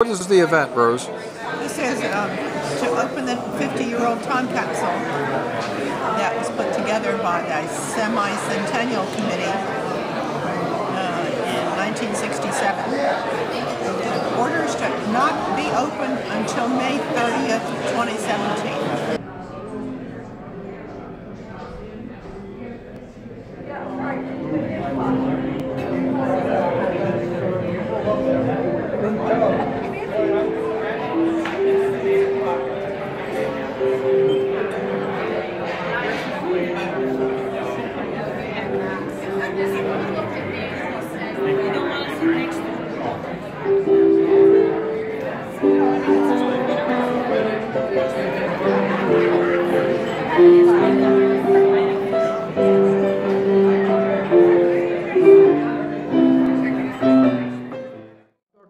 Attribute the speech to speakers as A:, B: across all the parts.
A: What is the event, Rose?
B: This is to open the 50-year-old time capsule that was put together by the Semi-Centennial Committee in 1967. The orders to not be open until May 30th, 2017.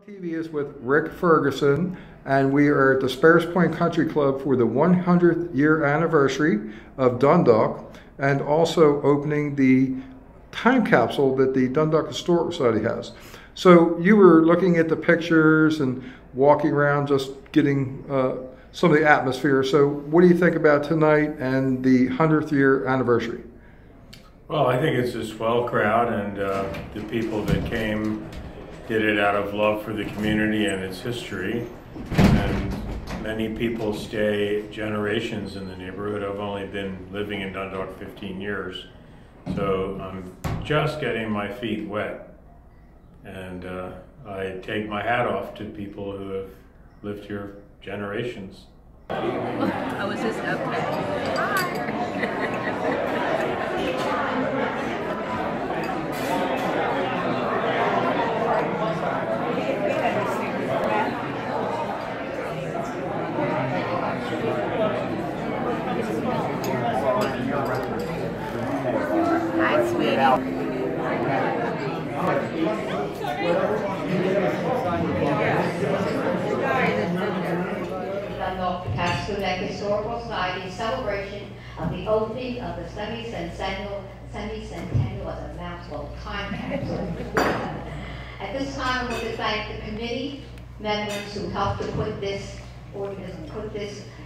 A: TV is with Rick Ferguson, and we are at the Sparrows Point Country Club for the 100th year anniversary of Dundalk, and also opening the time capsule that the Dundalk Historical Society has. So you were looking at the pictures and walking around, just getting some of the atmosphere. So what do you think about tonight and the 100th year anniversary?
C: Well, I think it's a swell crowd, and the people that came did it out of love for the community and its history. And many people stay generations in the neighborhood. I've only been living in Dundalk 15 years, so I'm just getting my feet wet. And I take my hat off to people who have lived here generations.
D: Oh, is this okay? Hi, sweetie.
E: Capsule Historical Society celebration of the opening of the semi-centennial was a mouthful, time capsule. At this time, I want to thank the committee members who helped to put this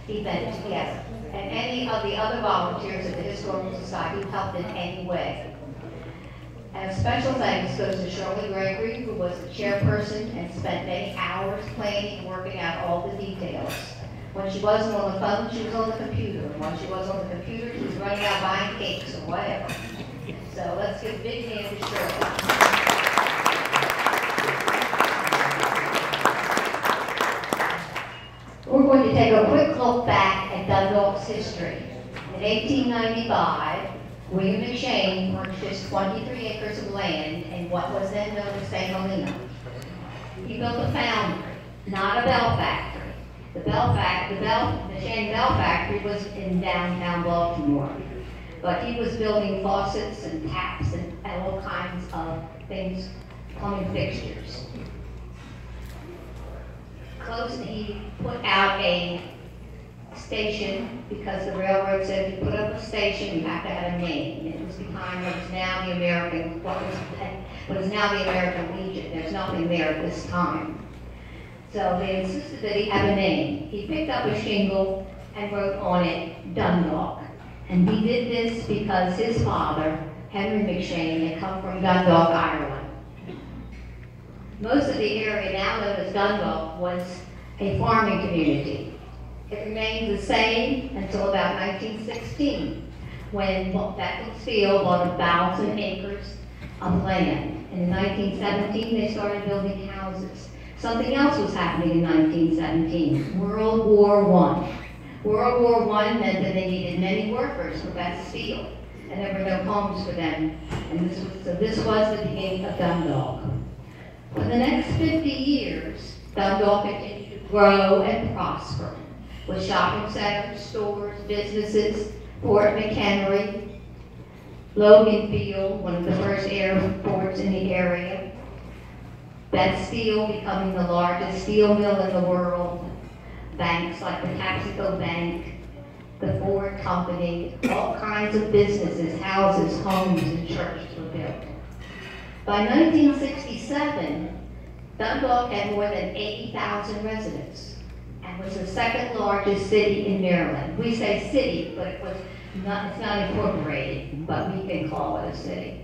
E: event together, and any of the other volunteers of the Historical Society who helped in any way. And a special thanks goes to Shirley Gregory, who was the chairperson and spent many hours planning and working out all the details. When she wasn't on the phone, she was on the computer. And when she was on the computer, she was running out buying cakes or whatever. So let's give a big hand to Shirley. We're going to take a quick look back at Dundalk's history. In 1895, William McShane purchased 23 acres of land in what was then known as St. Helena. He built a foundry, not a bell factory. The McShane Bell Factory was in downtown Baltimore, but he was building faucets and taps and all kinds of things, plumbing fixtures. He put out a station because the railroad said if you put up a station, you have to have a name. And it was behind what is now the American Legion. There's nothing there at this time. So they insisted that he have a name. He picked up a shingle and wrote on it, Dundalk. And he did this because his father, Henry McShane, had come from Dundalk, Ireland. Most of the area now known as Dundalk was a farming community. It remained the same until about 1916, when Beaconsfield bought 1,000 acres of land. And in 1917, they started building houses. Something else was happening in 1917, World War I. World War I meant that they needed many workers for that steel, and there were no homes for them. And this was the beginning of Dundalk. For the next 50 years, Dundalk continued to grow and prosper, with shopping centers, stores, businesses, Port McHenry, Logan Field, one of the first airports in the area, that steel becoming the largest steel mill in the world, banks like the Capsule Bank, the Ford Company, all kinds of businesses, houses, homes, and churches were built. By 1967, Dundalk had more than 80,000 residents and was the second largest city in Maryland. We say city, but it's not incorporated, but we can call it a city.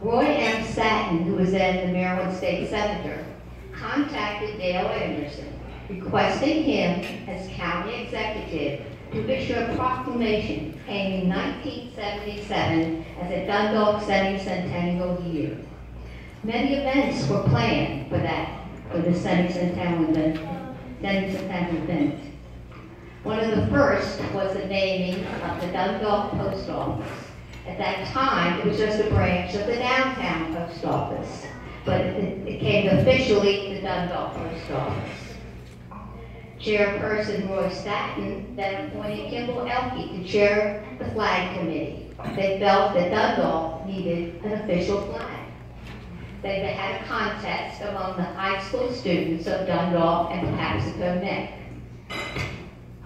E: Roy M. Staton, who was then the Maryland State Senator, contacted Dale Anderson, requesting him as county executive to issue a proclamation aiming 1977 as a Dundalk semi-centennial year. Many events were planned for the semi-centennial event. One of the first was the naming of the Dundalk Post Office. At that time, it was just a branch of the downtown post office, but it became officially the Dundalk Post Office. Chairperson Roy Staton then appointed Kimball Elke to chair the flag committee. They felt that Dundalk needed an official flag. They had a contest among the high school students of Dundalk and Capsule Neck.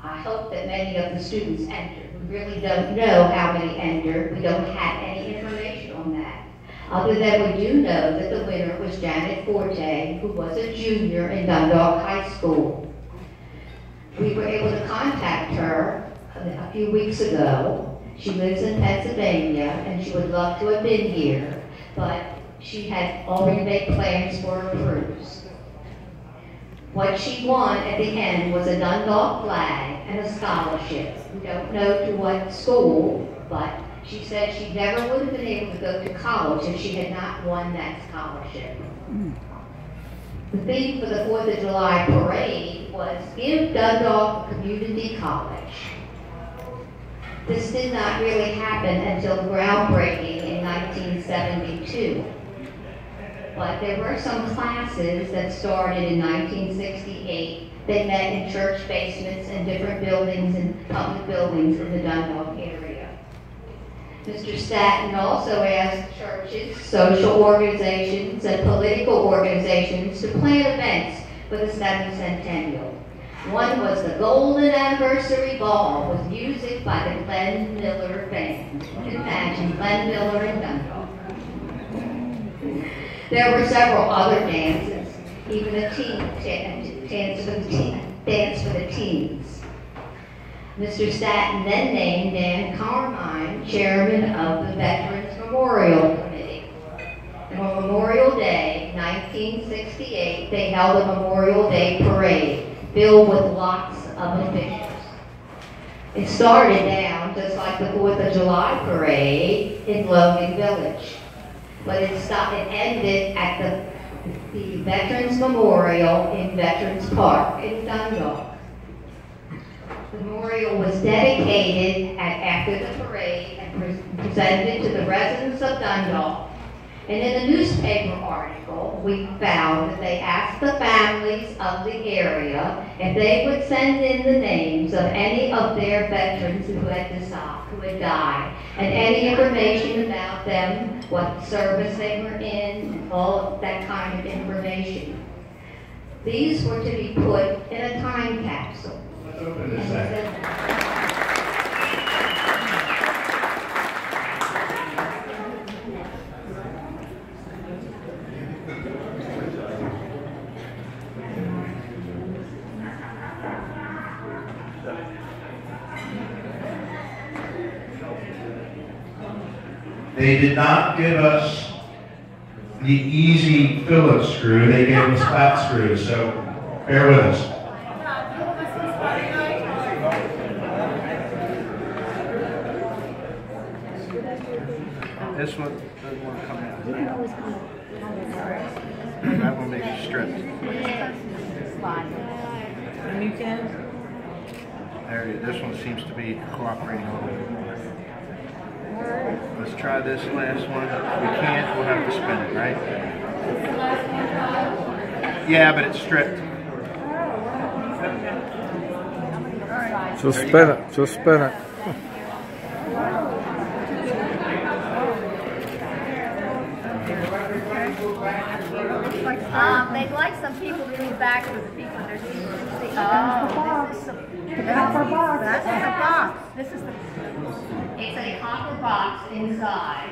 E: I hope that many of the students entered. We really don't know how many entered. We don't have any information on that. Other than we do know that the winner was Janet Forte, who was a junior in Dundalk High School. We were able to contact her a few weeks ago. She lives in Pennsylvania and she would love to have been here, but she had already made plans for a cruise. What she won at the end was a Dundalk flag and a scholarship. We don't know to what school, but she said she never would have been able to go to college if she had not won that scholarship. The theme for the 4th of July parade was Give Dundalk a Community College. This did not really happen until groundbreaking in 1972. But there were some classes that started in 1968. They met in church basements and different buildings and public buildings in the Dundalk area. Mr. Staton also asked churches, social organizations, and political organizations to plan events for the semi-centennial. One was the Golden Anniversary Ball with music by the Glenn Miller Band. You can imagine Glenn Miller in Dundalk. There were several other dances, even a dance for the teens. Mr. Staton then named Dan Carmine chairman of the Veterans Memorial Committee. And on Memorial Day, 1968, they held a Memorial Day parade filled with lots of officials. It started down just like the 4th of July parade in Logan Village. But it ended at the Veterans Memorial in Veterans Park in Dundalk. The memorial was dedicated after the parade and presented to the residents of Dundalk. And in a newspaper article, we found that they asked the families of the area if they would send in the names of any of their veterans who had died, and any information about them, what service they were in, and all of that kind of information. These were to be put in a time capsule.
F: Let's open this up. They did not give us the easy Phillips screw, they gave us flat screws, so bear with us.
G: This one doesn't want to come out. That one may be stripped.
B: And you can?
G: There, this one seems to be cooperating a little bit more. Let's try this last one. If we can't, we'll have to spin it, right? Yeah, but it's stripped.
A: Just spin it. Just spin it.
D: They'd like some people to be back for the people they're seeing. This is the box. This is the.
E: It's a copper box inside,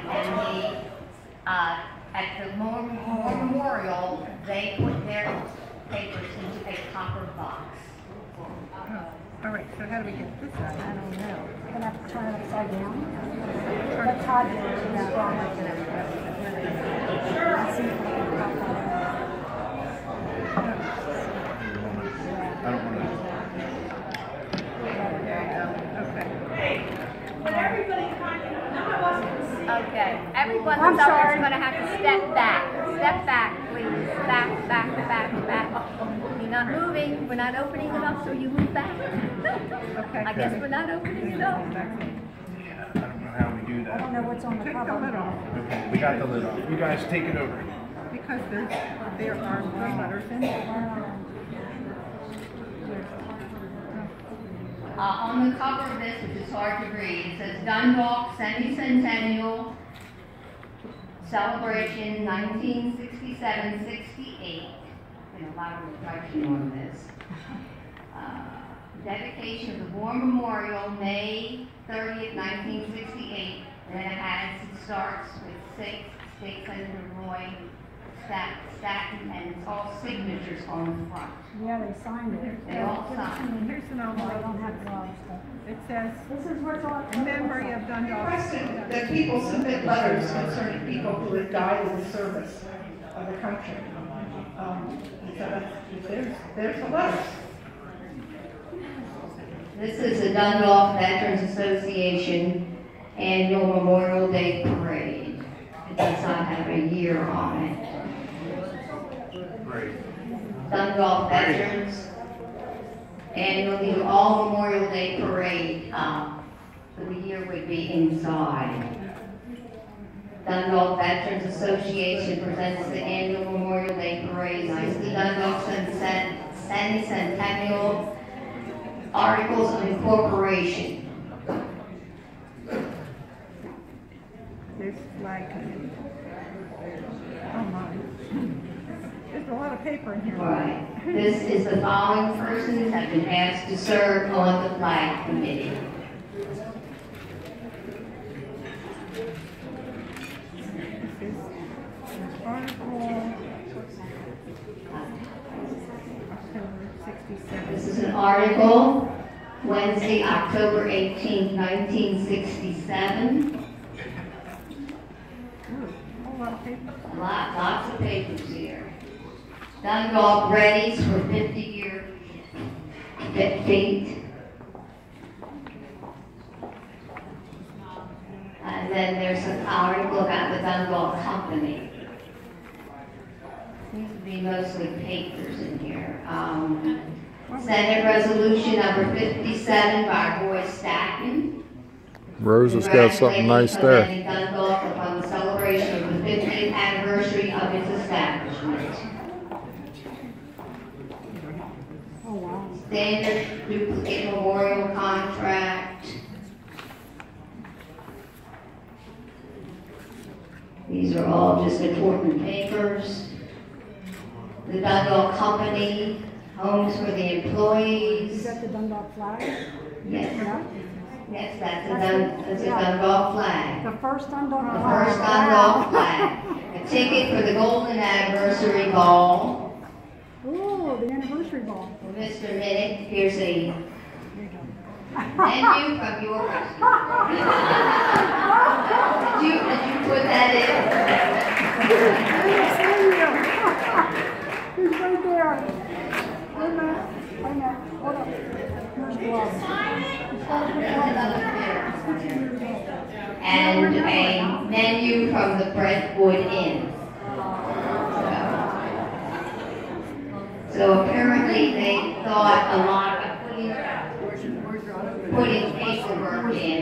E: and at the War Memorial, they put their papers into a copper box.
B: All right, so how do we get this out?
D: I don't know. I'm gonna have to turn it upside down. But Todd did it.
G: I don't want to.
D: Okay, everyone that's up there is going to have to step back. Step back, please. Back, back, back, back. You're not moving. We're not opening it up, so you move back.
B: Okay.
D: I guess we're not opening it up.
G: Yeah, I don't know how we do
D: I don't
G: that.
D: know what's on the
B: Take the
D: cover.
B: lid off,
G: Okay, we got the lid off. You guys take it over.
B: because there are no letters in it.
E: On the cover of this, which is hard to read, it says Dundalk Semi-Centennial Celebration 1967-68. Been a lot of reflection on this. Dedication of the War Memorial, May 30th, 1968. And then it starts with State Senator Roy Staton, and it's all signatures on the front.
D: Yeah, they signed it.
E: They all signed.
B: Here's an
D: I
B: envelope.
D: don't have gloves, but
B: It says,
D: this is what's on.
B: in memory of Dundalk.
H: Requested that people submit letters concerning people who had died in the service of the country. So there's the letters.
E: This is the Dundalk Veterans Association Annual Memorial Day Parade. It does not have a year on it. Dundalk Veterans Annual All Memorial Day Parade. So the year would be inside. Dundalk Veterans Association presents the annual Memorial Day Parade. This is the Dundalk Centennial Articles of Incorporation.
B: There's like, oh my. There's a lot of paper in here.
E: Right. This is the following persons have been asked to serve on the flag committee.
B: This is an article, October 67.
E: This is an article, Wednesday, October 18, 1967.
B: A whole lot of paper.
E: Lots of papers here. Dundalk readies for 50-year fete. And then there's an article about the Dundalk Company. Seems to be mostly papers in here. Senate Resolution number 57 by Roy Staton.
A: Rose has got something nice there.
E: Congratulating Dundalk upon the celebration of the 50th anniversary of its establishment.
D: Oh, wow.
E: Standard duplicate memorial contract. These are all just important papers. The Dundalk Company, homes for the
D: Is
E: employees.
D: that the Dundalk flag?
E: Yes,
D: Yeah.
E: yes, that's a Dundalk flag.
D: The first Dundalk
E: The
D: flag.
E: first Dundalk flag. A ticket for the Golden Anniversary Ball.
D: Ooh, the anniversary ball.
E: For Mr. Minnick, here's a menu from your restaurant. Did you put that
D: He's right there. Wait a minute. Wait a minute. Hold up. Here's gloves.
E: and a menu from the Brentwood Inn. So apparently they thought a lot of putting paperwork in.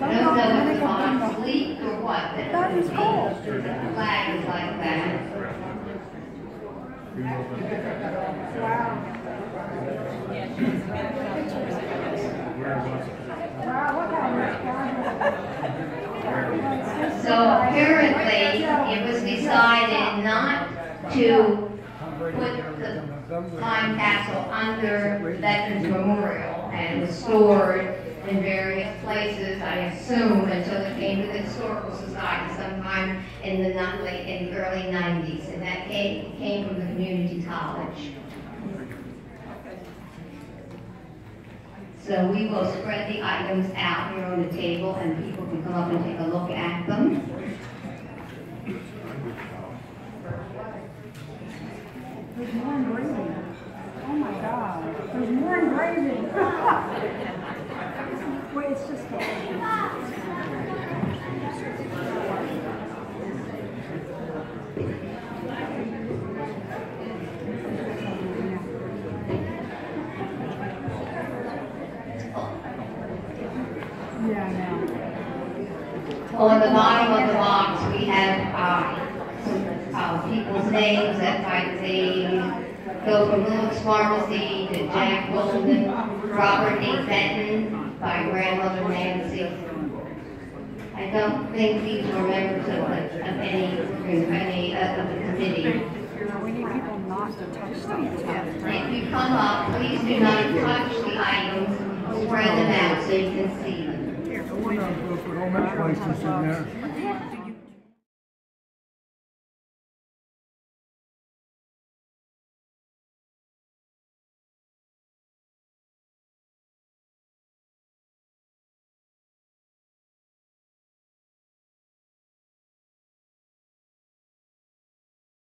E: I don't know if it's on sleep or what.
D: That is cool.
E: The flag is like that. So apparently it was decided not to put the time capsule under Veterans Memorial, and it was stored in various places, I assume, until it came to the Historical Society sometime in the early 90s, and that came from the community college. So we will spread the items out here on the table, and people can come up and take a look at them.
I: There's more engraving. Oh my God. There's more engraving. Wait, it's just
E: On the bottom of the box, we have people's names that they go from Lewis Pharmacy to Jack Golden, Robert A. Benton, by grandmother Nancy. I don't think these were members of any of the committee.
I: we need people not to touch them.
E: If you come up, please do not touch the items, spread them out so you can see them.
J: All that places in there.